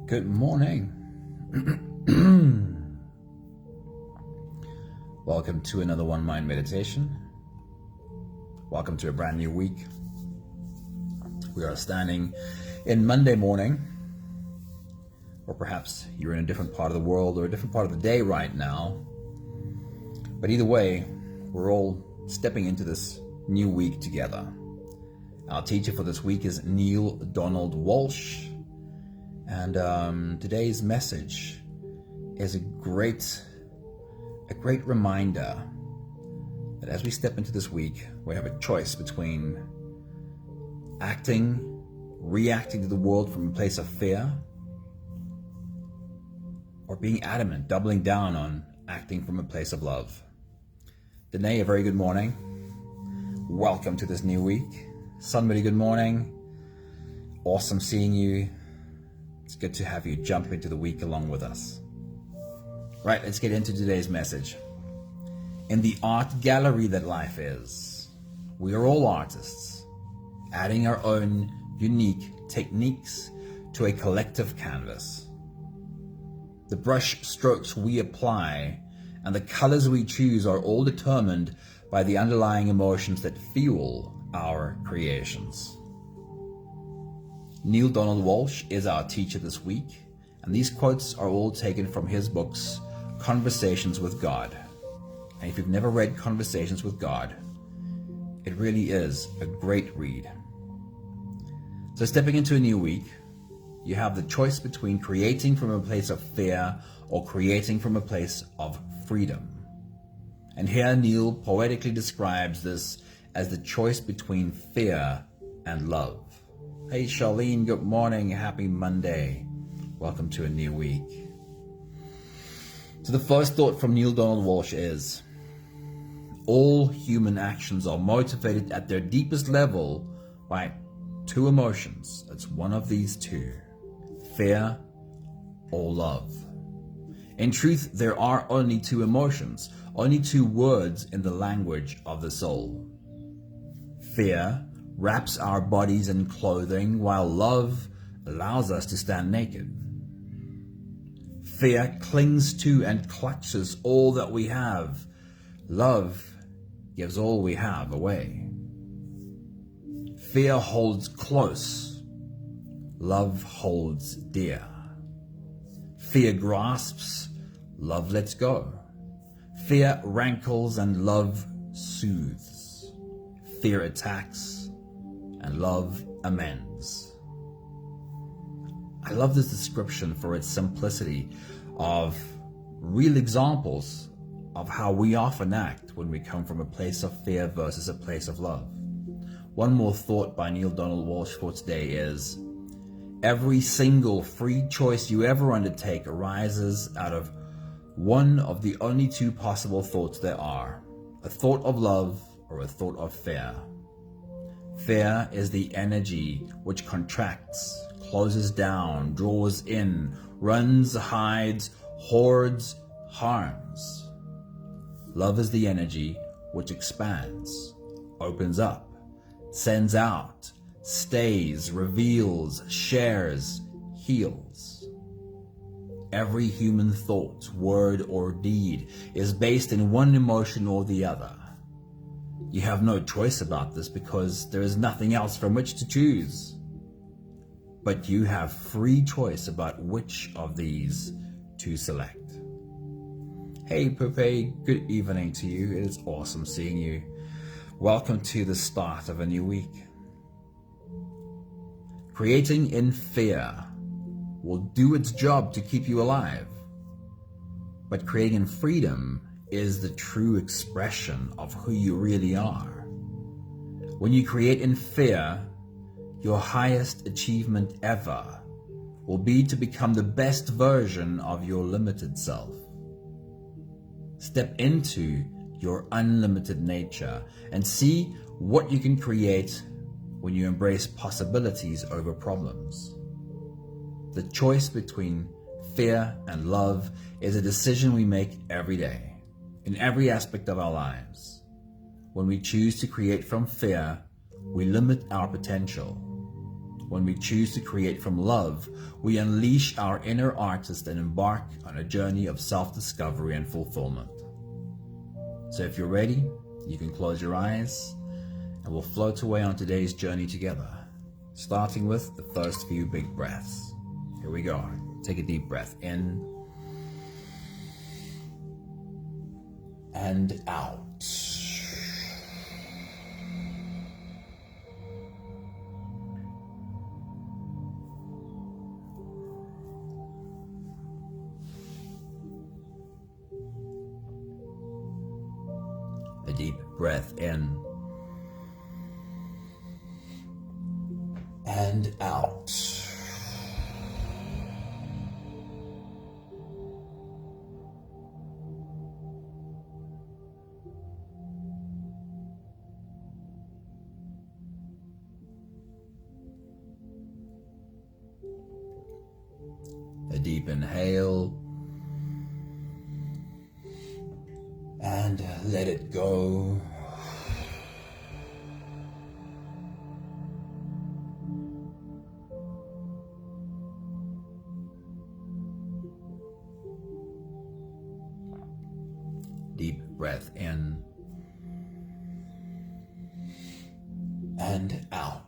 Good morning. Welcome to another One Mind meditation. Welcome to a brand new week. We are standing in Monday morning, or perhaps you're in a different part of the world or a different part of the day right now. But either way, we're all stepping into this new week together. Our teacher for this week is Neil Donald Walsh. And today's message is a great reminder that as we step into this week, we have a choice between reacting to the world from a place of fear, or being adamant, doubling down on acting from a place of love. Danae, a very good morning. Welcome to this new week. Somebody, good morning. Awesome seeing you. It's good to have you jump into the week along with us. Right, let's get into today's message. In the art gallery that life is, we are all artists, adding our own unique techniques to a collective canvas. The brush strokes we apply and the colors we choose are all determined by the underlying emotions that fuel our creations. Neil Donald Walsh is our teacher this week, and these quotes are all taken from his books, Conversations with God. And if you've never read Conversations with God, it really is a great read. So stepping into a new week, you have the choice between creating from a place of fear or creating from a place of freedom. And here Neil poetically describes this as the choice between fear and love. Hey Charlene, good morning, happy Monday. Welcome to a new week. So the first thought from Neil Donald Walsh is, all human actions are motivated at their deepest level by two emotions. It's one of these two, fear or love. In truth, there are only two emotions, only two words in the language of the soul. Fear wraps our bodies in clothing, while love allows us to stand naked. Fear clings to and clutches all that we have. Love gives all we have away. Fear holds close. Love holds dear. Fear grasps. Love lets go. Fear rankles and love soothes. Fear attacks and love amends. I love this description for its simplicity of real examples of how we often act when we come from a place of fear versus a place of love. One more thought by Neil Donald Walsh for today is, every single free choice you ever undertake arises out of one of the only two possible thoughts there are, a thought of love or a thought of fear. Fear is the energy which contracts, closes down, draws in, runs, hides, hoards, harms. Love is the energy which expands, opens up, sends out, stays, reveals, shares, heals. Every human thought, word, or deed is based in one emotion or the other. You have no choice about this because there is nothing else from which to choose. But you have free choice about which of these to select. Hey Pepe, good evening to you. It is awesome seeing you. Welcome to the start of a new week. Creating in fear will do its job to keep you alive. But creating in freedom is the true expression of who you really are. When you create in fear, your highest achievement ever will be to become the best version of your limited self. Step into your unlimited nature and see what you can create when you embrace possibilities over problems. The choice between fear and love is a decision we make every day, in every aspect of our lives. When we choose to create from fear, we limit our potential. When we choose to create from love, we unleash our inner artist and embark on a journey of self-discovery and fulfillment. So if you're ready, you can close your eyes and we'll float away on today's journey together, starting with the first few big breaths. Here we go. Take a deep breath in and out. A deep breath in and out. A deep inhale and let it go. Deep breath in and out.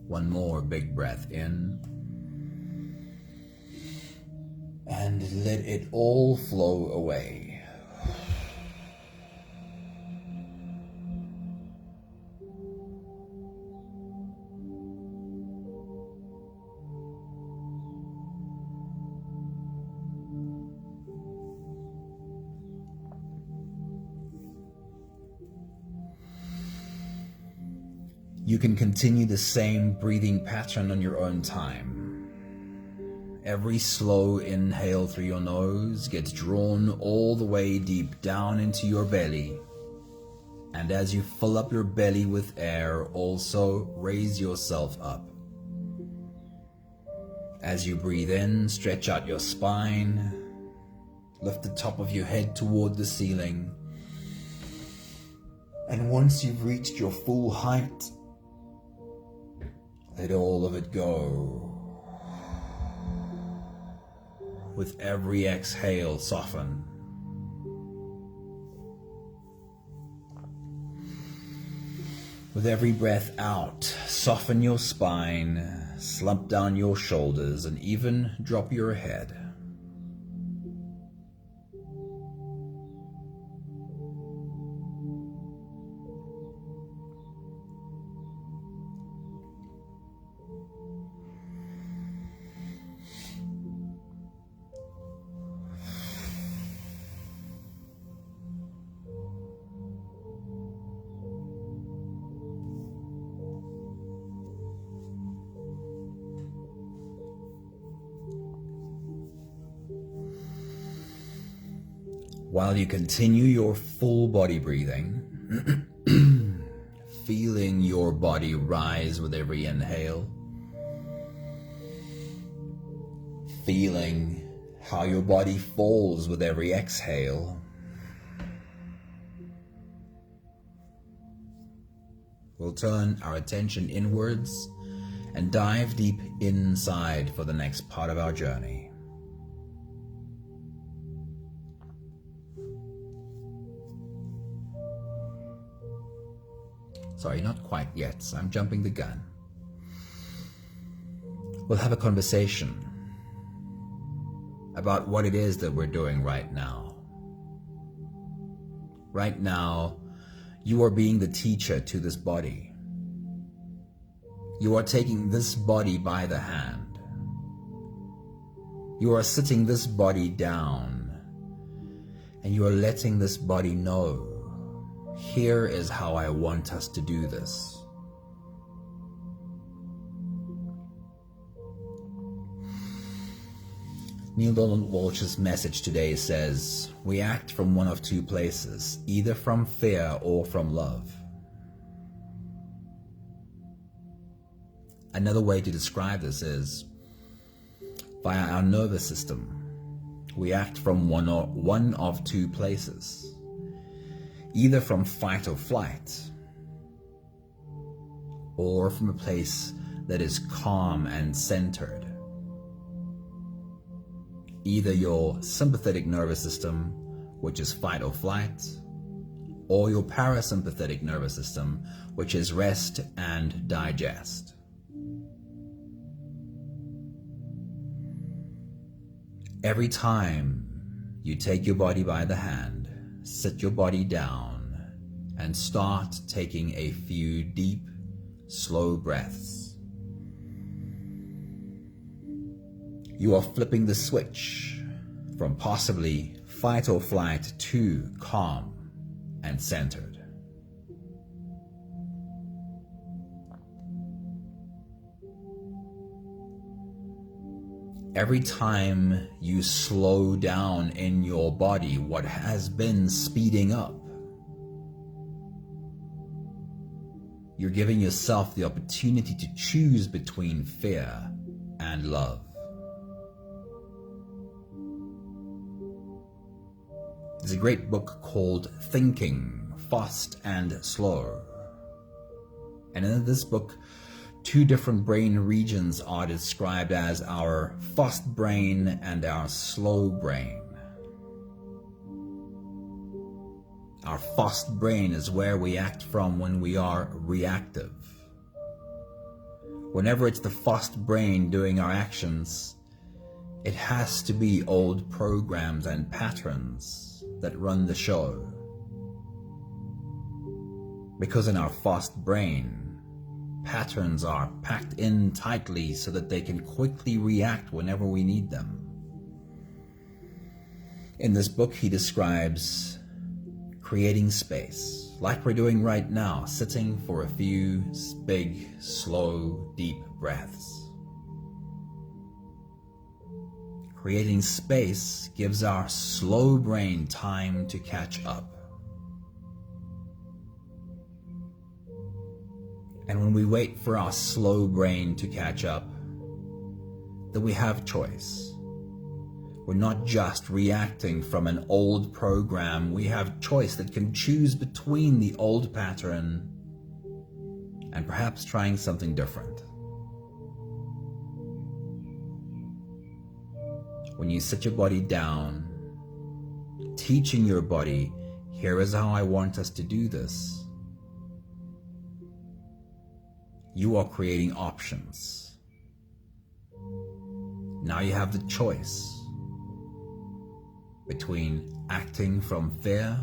One more big breath in and let it all flow away. You can continue the same breathing pattern on your own time. Every slow inhale through your nose gets drawn all the way deep down into your belly. And as you fill up your belly with air, also raise yourself up. As you breathe in, stretch out your spine, lift the top of your head toward the ceiling. And once you've reached your full height, let all of it go. With every exhale, soften. With every breath out, soften your spine, slump down your shoulders, and even drop your head. While you continue your full body breathing, feeling your body rise with every inhale, feeling how your body falls with every exhale, we'll turn our attention inwards and dive deep inside for the next part of our journey. Sorry, not quite yet. I'm jumping the gun. We'll have a conversation about what it is that we're doing right now. Right now, you are being the teacher to this body. You are taking this body by the hand. You are sitting this body down, and you are letting this body know, here is how I want us to do this. Neil Donald Walsh's message today says, we act from one of two places, either from fear or from love. Another way to describe this is via our nervous system. We act from one of two places, either from fight or flight, or from a place that is calm and centered. Either your sympathetic nervous system, which is fight or flight, or your parasympathetic nervous system, which is rest and digest. Every time you take your body by the hand, sit your body down, and start taking a few deep, slow breaths, you are flipping the switch from possibly fight or flight to calm and centered. Every time you slow down in your body what has been speeding up, you're giving yourself the opportunity to choose between fear and love. There's a great book called Thinking, Fast and Slow. And in this book, two different brain regions are described as our fast brain and our slow brain. Our fast brain is where we act from when we are reactive. Whenever it's the fast brain doing our actions, it has to be old programs and patterns that run the show. Because in our fast brain, patterns are packed in tightly so that they can quickly react whenever we need them. In this book, he describes creating space, like we're doing right now, sitting for a few big, slow, deep breaths. Creating space gives our slow brain time to catch up. And when we wait for our slow brain to catch up, then we have choice. We're not just reacting from an old program. We have choice that can choose between the old pattern and perhaps trying something different. When you sit your body down, teaching your body, here is how I want us to do this, you are creating options. Now you have the choice between acting from fear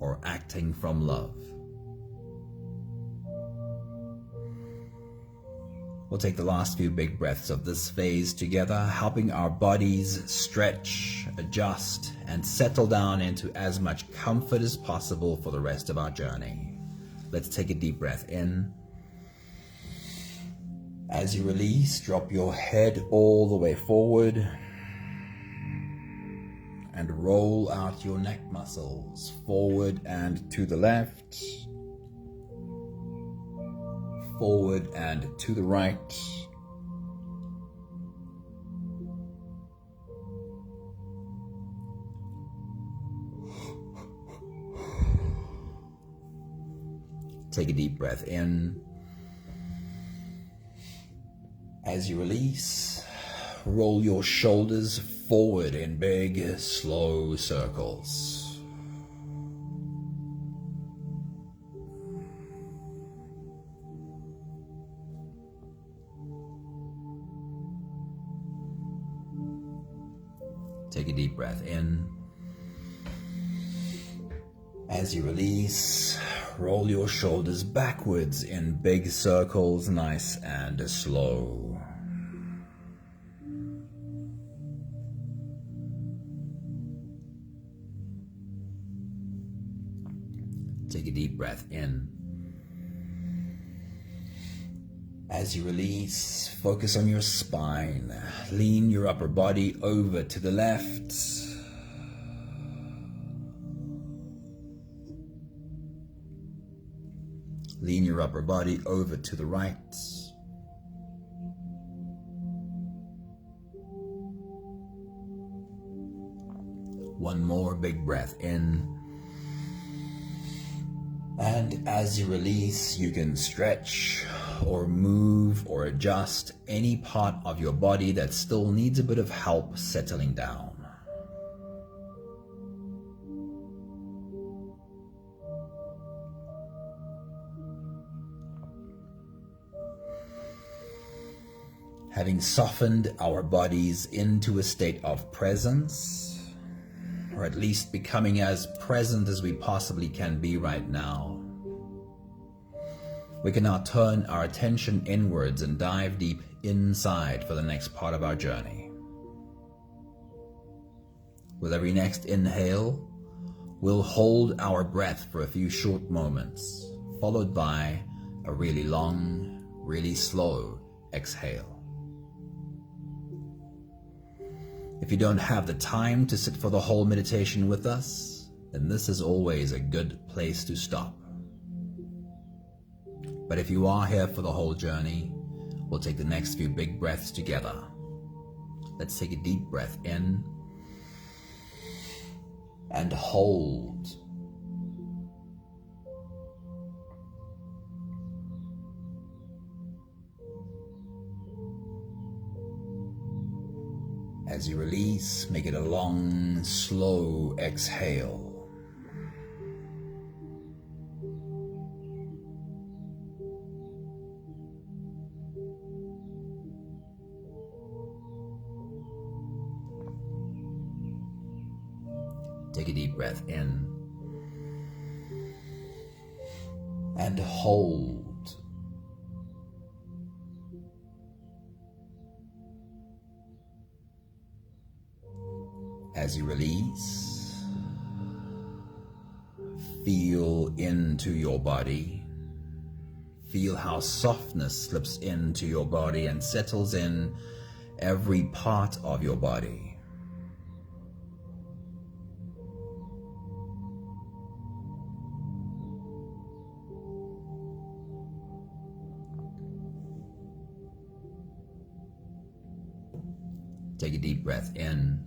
or acting from love. We'll take the last few big breaths of this phase together, helping our bodies stretch, adjust, and settle down into as much comfort as possible for the rest of our journey. Let's take a deep breath in. As you release, drop your head all the way forward and roll out your neck muscles forward and to the left, forward and to the right. Take a deep breath in. As you release, roll your shoulders forward in big, slow circles. Take a deep breath in. As you release, roll your shoulders backwards in big circles, nice and slow. Take a deep breath in. As you release, focus on your spine. Lean your upper body over to the left. Lean your upper body over to the right. One more big breath in. And as you release, you can stretch or move or adjust any part of your body that still needs a bit of help settling down. Having softened our bodies into a state of presence, or at least becoming as present as we possibly can be right now, we can now turn our attention inwards and dive deep inside for the next part of our journey. With every next inhale, we'll hold our breath for a few short moments, followed by a really long, really slow exhale. If you don't have the time to sit for the whole meditation with us, then this is always a good place to stop. But if you are here for the whole journey, we'll take the next few big breaths together. Let's take a deep breath in and hold. As you release, make it a long, slow exhale. Take a deep breath in and hold. As you release, feel into your body. Feel how softness slips into your body and settles in every part of your body. Take a deep breath in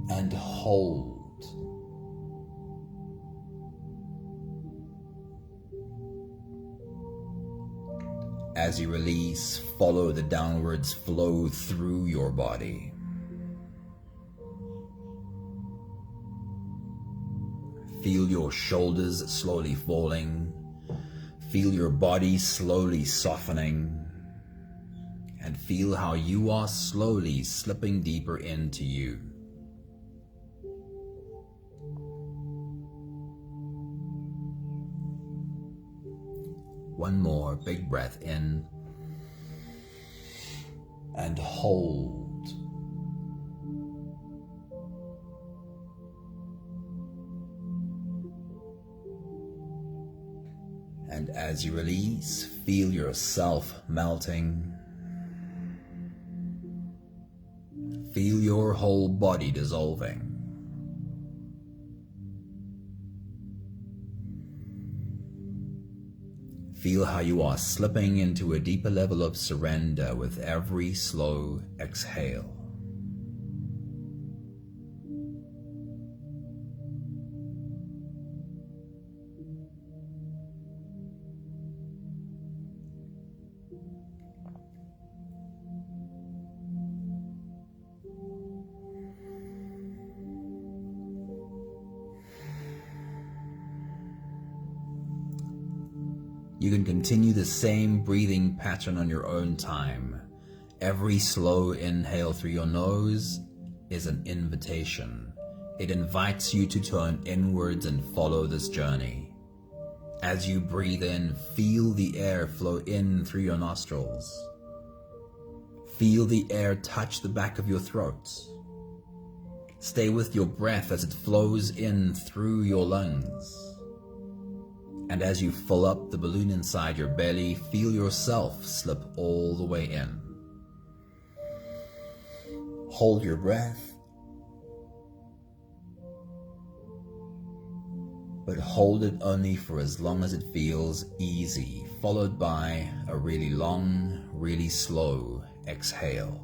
and hold. As you release, follow the downwards flow through your body. Feel your shoulders slowly falling. Feel your body slowly softening. And feel how you are slowly slipping deeper into you. One more big breath in and hold. And as you release, feel yourself melting. Feel your whole body dissolving. Feel how you are slipping into a deeper level of surrender with every slow exhale. You can continue the same breathing pattern on your own time. Every slow inhale through your nose is an invitation. It invites you to turn inwards and follow this journey. As you breathe in, feel the air flow in through your nostrils. Feel the air touch the back of your throat. Stay with your breath as it flows in through your lungs. And as you fill up the balloon inside your belly, feel yourself slip all the way in. Hold your breath, but hold it only for as long as it feels easy, followed by a really long, really slow exhale.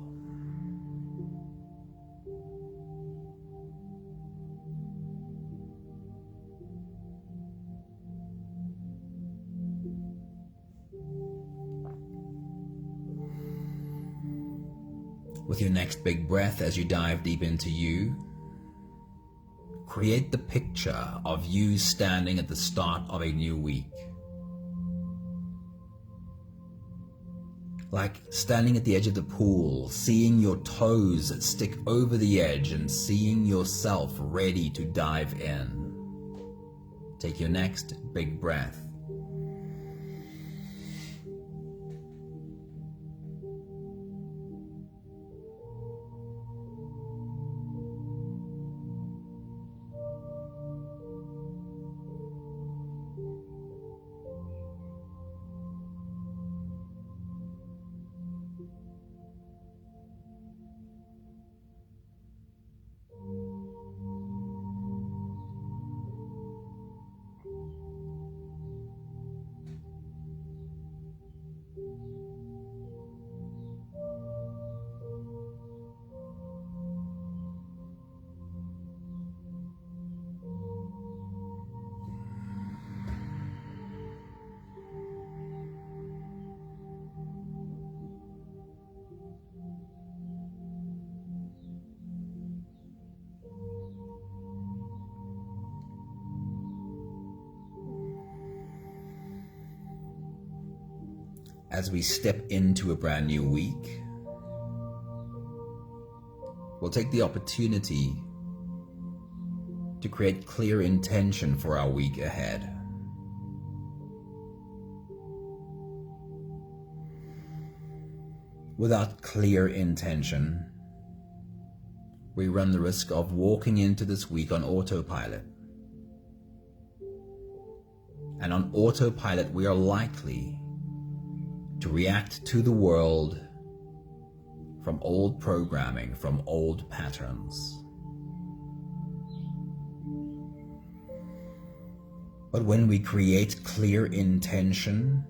With your next big breath, as you dive deep into you, create the picture of you standing at the start of a new week. Like standing at the edge of the pool, seeing your toes stick over the edge and seeing yourself ready to dive in. Take your next big breath. As we step into a brand new week, we'll take the opportunity to create clear intention for our week ahead. Without clear intention, we run the risk of walking into this week on autopilot. And on autopilot, we are likely to react to the world from old programming, from old patterns. But when we create clear intention,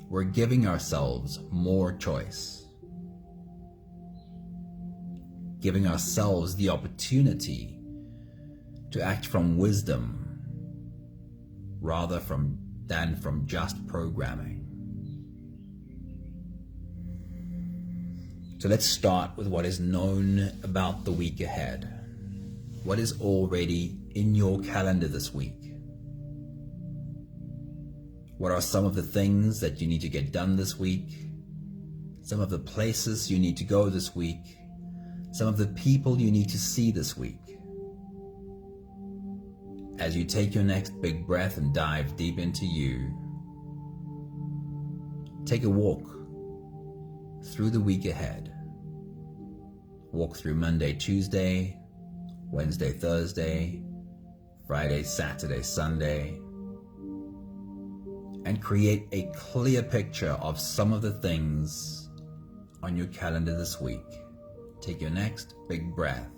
we're giving ourselves more choice, giving ourselves the opportunity to act from wisdom rather than from just programming. So let's start with what is known about the week ahead. What is already in your calendar this week? What are some of the things that you need to get done this week? Some of the places you need to go this week? Some of the people you need to see this week? As you take your next big breath and dive deep into you, take a walk through the week ahead. Walk through Monday, Tuesday, Wednesday, Thursday, Friday, Saturday, Sunday, and create a clear picture of some of the things on your calendar this week. Take your next big breath.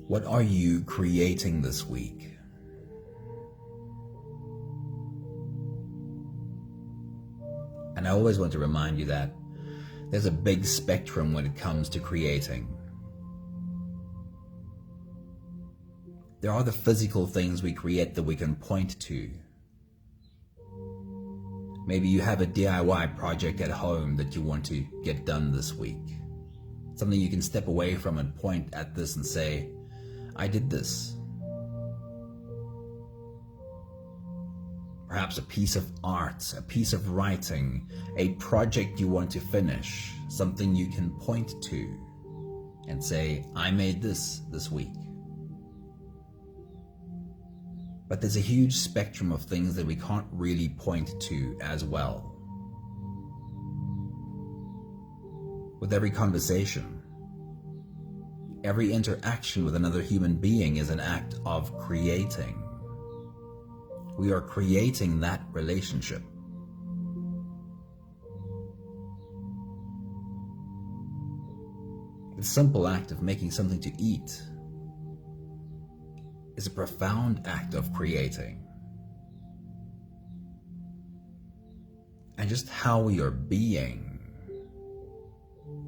What are you creating this week? And I always want to remind you that there's a big spectrum when it comes to creating. There are the physical things we create that we can point to. Maybe you have a DIY project at home that you want to get done this week. Something you can step away from and point at this and say, I did this. Perhaps a piece of art, a piece of writing, a project you want to finish, something you can point to and say, I made this week. But there's a huge spectrum of things that we can't really point to as well. With every conversation, every interaction with another human being is an act of creating. We are creating that relationship. The simple act of making something to eat is a profound act of creating. And just how we are being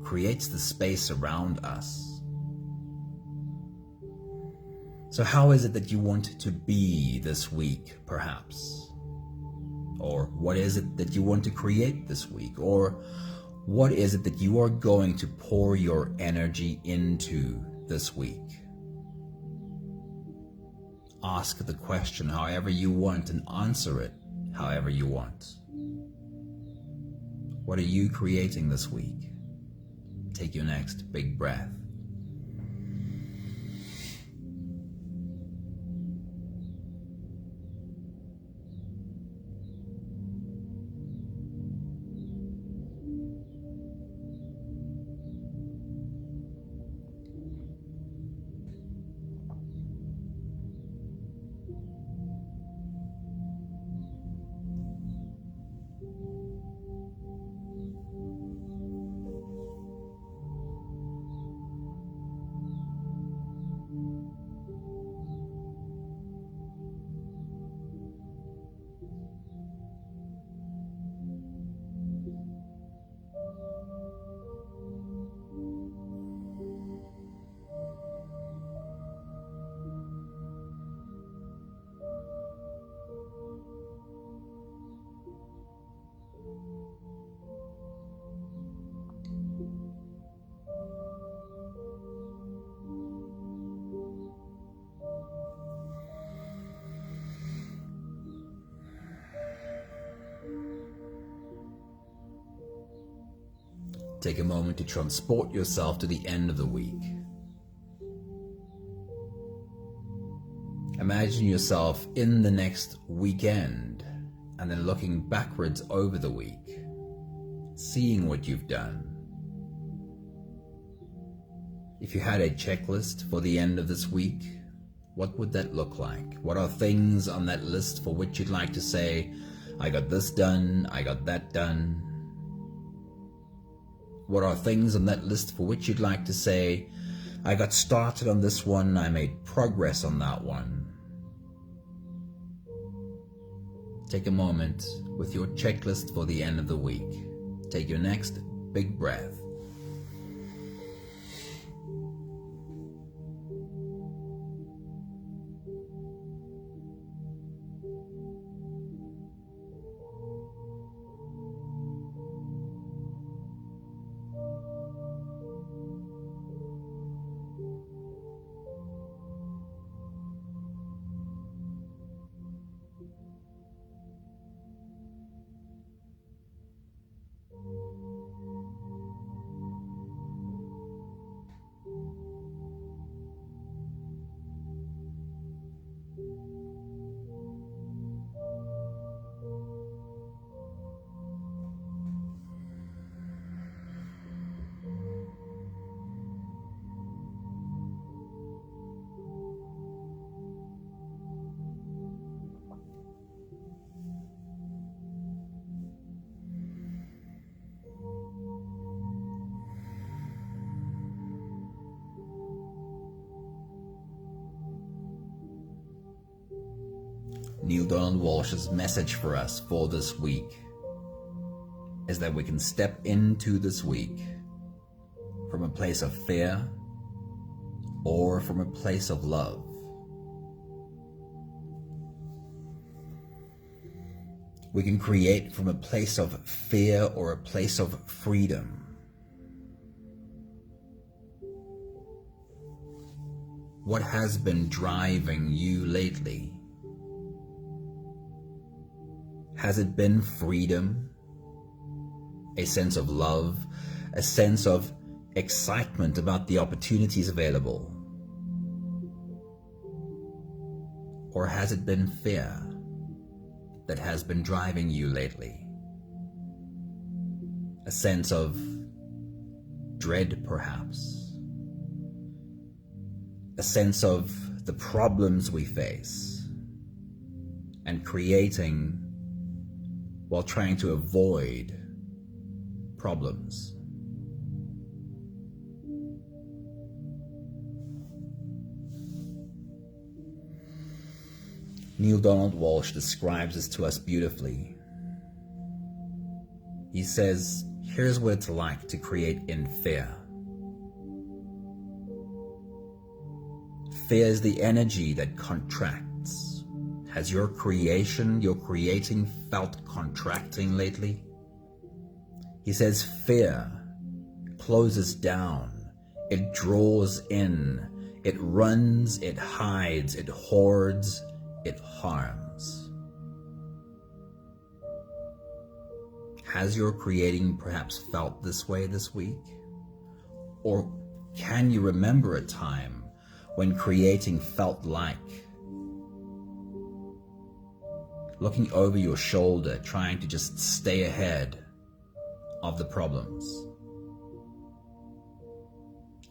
creates the space around us. So how is it that you want to be this week, perhaps? Or what is it that you want to create this week? Or what is it that you are going to pour your energy into this week? Ask the question however you want and answer it however you want. What are you creating this week? Take your next big breath. Take a moment to transport yourself to the end of the week. Imagine yourself in the next weekend and then looking backwards over the week, seeing what you've done. If you had a checklist for the end of this week, what would that look like? What are things on that list for which you'd like to say, I got this done, I got that done? What are things on that list for which you'd like to say, I got started on this one, I made progress on that one? Take a moment with your checklist for the end of the week. Take your next big breath. Neale Donald Walsh's message for us for this week is that we can step into this week from a place of fear or from a place of love. We can create from a place of fear or a place of freedom. What has been driving you lately? Has it been freedom, a sense of love, a sense of excitement about the opportunities available? Or has it been fear that has been driving you lately? A sense of dread, perhaps. A sense of the problems we face and creating while trying to avoid problems. Neale Donald Walsch describes this to us beautifully. He says, here's what it's like to create in fear. Fear is the energy that contracts. Has your creating felt contracting lately? He says fear closes down, it draws in, it runs, it hides, it hoards, it harms. Has your creating perhaps felt this way this week? Or can you remember a time when creating felt like looking over your shoulder, trying to just stay ahead of the problems?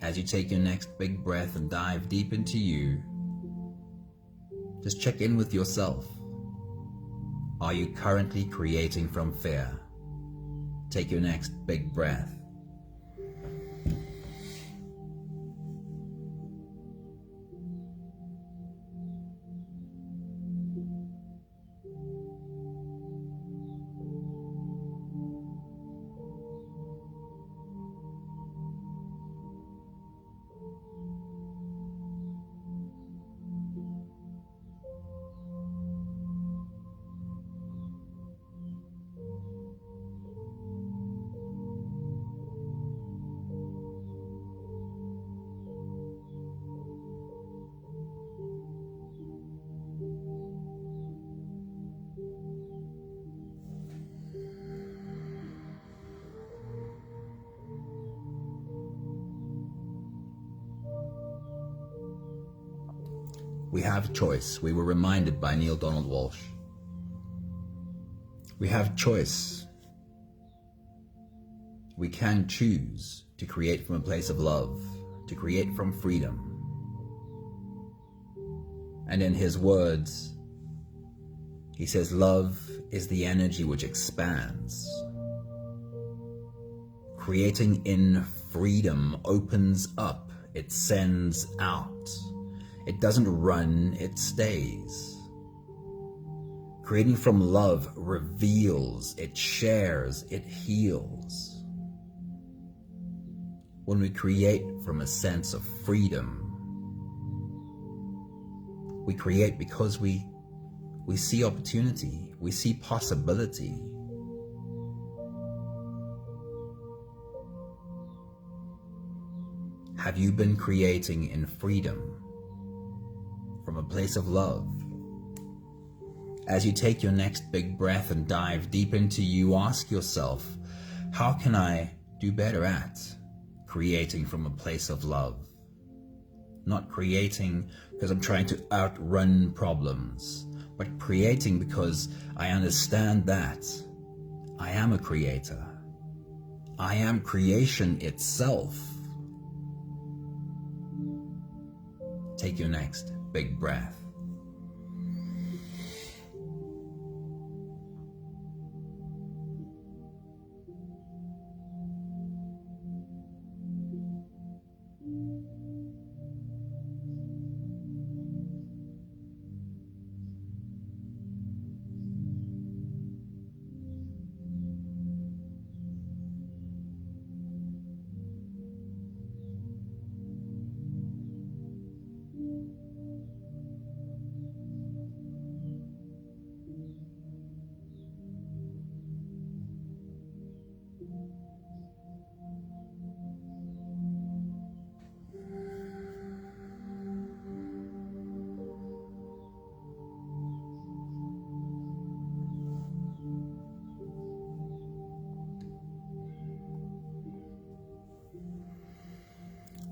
As you take your next big breath and dive deep into you, just check in with yourself. Are you currently creating from fear? Take your next big breath. We have choice. We were reminded by Neale Donald Walsch. We have choice. We can choose to create from a place of love, to create from freedom. And in his words, he says, love is the energy which expands. Creating in freedom opens up, it sends out. It doesn't run, it stays. Creating from love reveals, it shares, it heals. When we create from a sense of freedom, we create because we see opportunity, we see possibility. Have you been creating in freedom? From a place of love? As you take your next big breath and dive deep into you, ask yourself, how can I do better at creating from a place of love? Not creating because I'm trying to outrun problems, but creating because I understand that I am a creator. I am creation itself. Take your next big breath.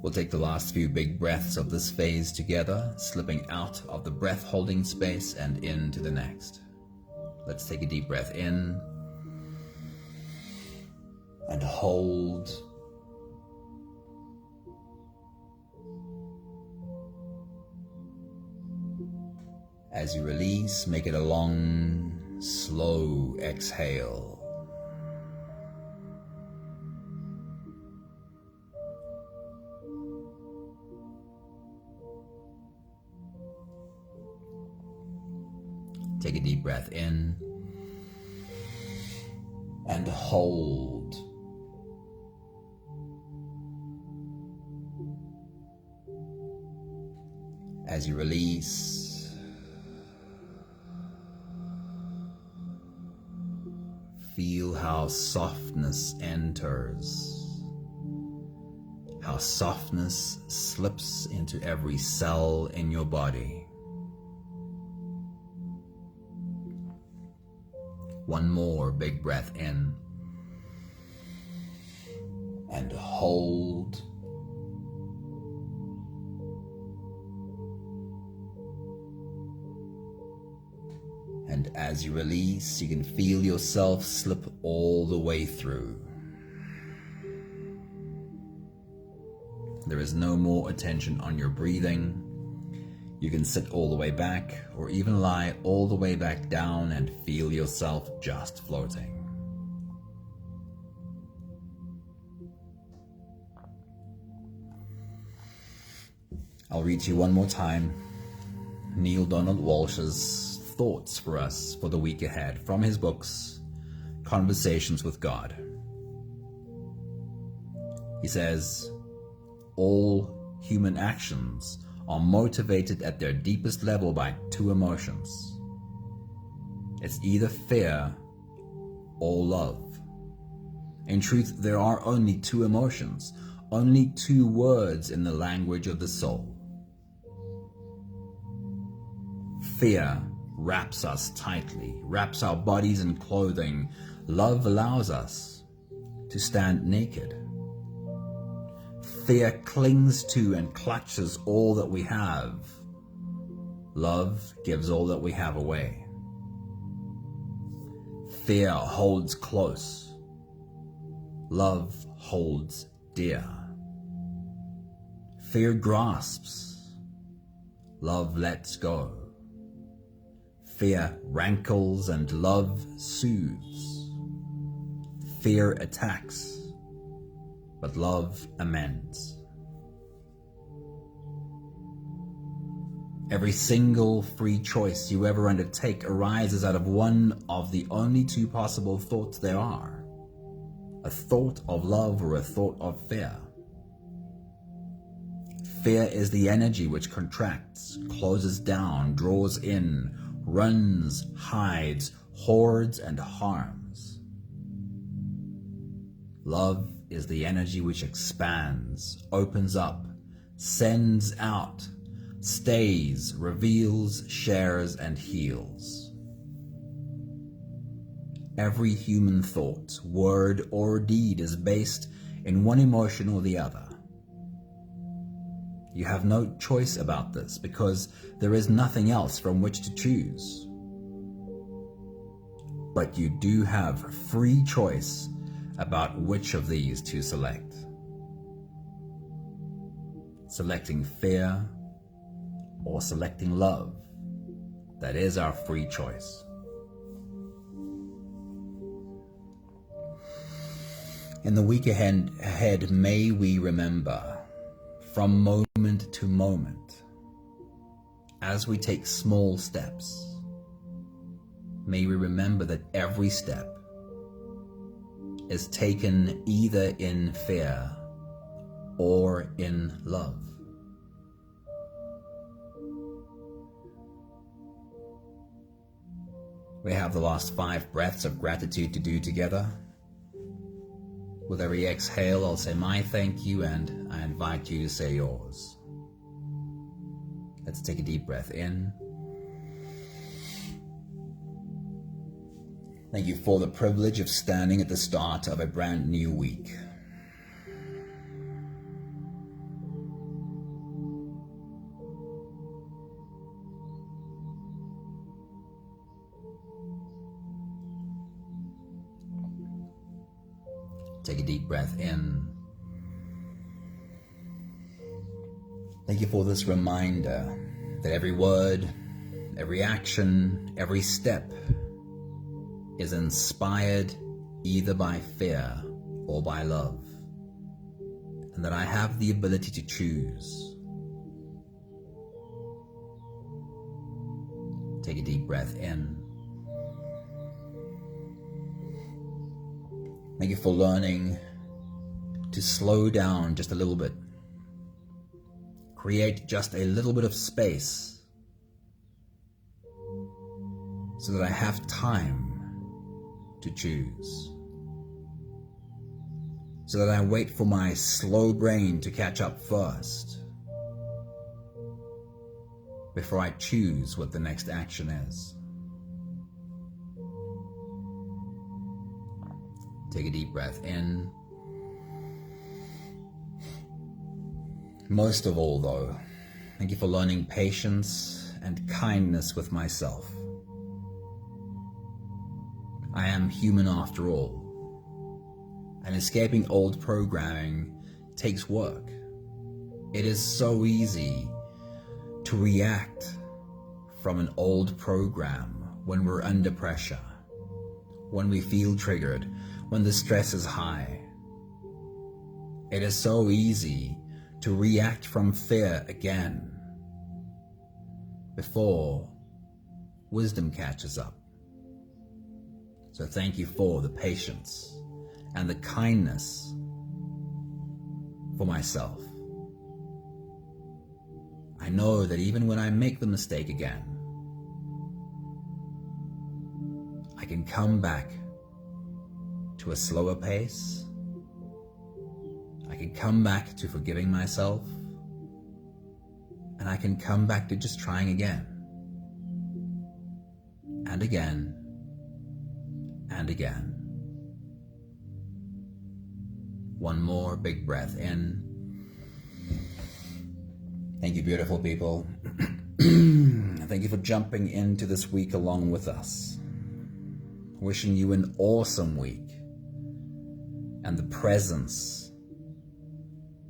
We'll take the last few big breaths of this phase together, slipping out of the breath holding space and into the next. Let's take a deep breath in and hold. As you release, make it a long, slow exhale. Take a deep breath in and hold. As you release, feel how softness enters, how softness slips into every cell in your body. One more big breath in and hold. And as you release, you can feel yourself slip all the way through. There is no more attention on your breathing. You can sit all the way back or even lie all the way back down and feel yourself just floating. I'll read to you one more time Neale Donald Walsh's thoughts for us for the week ahead from his books, Conversations with God. He says, all human actions are motivated at their deepest level by two emotions. It's either fear or love. In truth, there are only two emotions, only two words in the language of the soul. Fear wraps us tightly, wraps our bodies in clothing. Love allows us to stand naked. Fear clings to and clutches all that we have. Love gives all that we have away. Fear holds close. Love holds dear. Fear grasps. Love lets go. Fear rankles and love soothes. Fear attacks, but love amends. Every single free choice you ever undertake arises out of one of the only two possible thoughts there are: a thought of love or a thought of fear. Fear is the energy which contracts, closes down, draws in, runs, hides, hoards, and harms. Love is the energy which expands, opens up, sends out, stays, reveals, shares, and heals. Every human thought, word, or deed is based in one emotion or the other. You have no choice about this because there is nothing else from which to choose. But you do have free choice about which of these to select. Selecting fear or selecting love, that is our free choice. In the week ahead, may we remember, from moment to moment, as we take small steps, may we remember that every step is taken either in fear or in love. We have the last 5 breaths of gratitude to do together. With every exhale, I'll say my thank you, and I invite you to say yours. Let's take a deep breath in. Thank you for the privilege of standing at the start of a brand new week. Take a deep breath in. Thank you for this reminder that every word, every action, every step is inspired either by fear or by love, and that I have the ability to choose. Take a deep breath in. Thank you for learning to slow down just a little bit. Create just a little bit of space so that I have time to choose. So that I wait for my slow brain to catch up first before I choose what the next action is. Take a deep breath in. Most of all, though, thank you for learning patience and kindness with myself. I am human after all, and escaping old programming takes work. It is so easy to react from an old program when we're under pressure, when we feel triggered, when the stress is high. It is so easy to react from fear again before wisdom catches up. So thank you for the patience and the kindness for myself. I know that even when I make the mistake again, I can come back to a slower pace. I can come back to forgiving myself, and I can come back to just trying again and again and again. One more big breath in. Thank you, beautiful people. Thank you for jumping into this week along with us. Wishing you an awesome week and the presence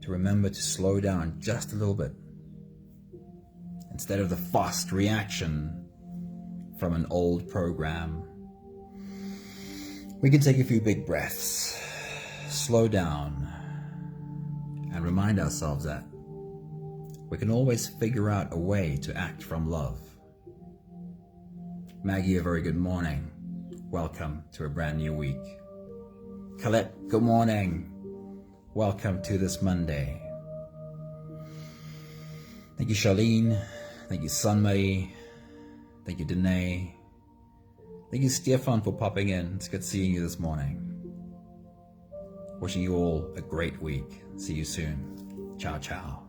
to remember to slow down just a little bit. Instead of the fast reaction from an old program, we can take a few big breaths, slow down, and remind ourselves that we can always figure out a way to act from love. Maggie, a very good morning. Welcome to a brand new week. Colette, good morning. Welcome to this Monday. Thank you, Charlene. Thank you, Sunmay. Thank you, Danae. Thank you, Stefan, for popping in. It's good seeing you this morning. Wishing you all a great week. See you soon. Ciao, ciao.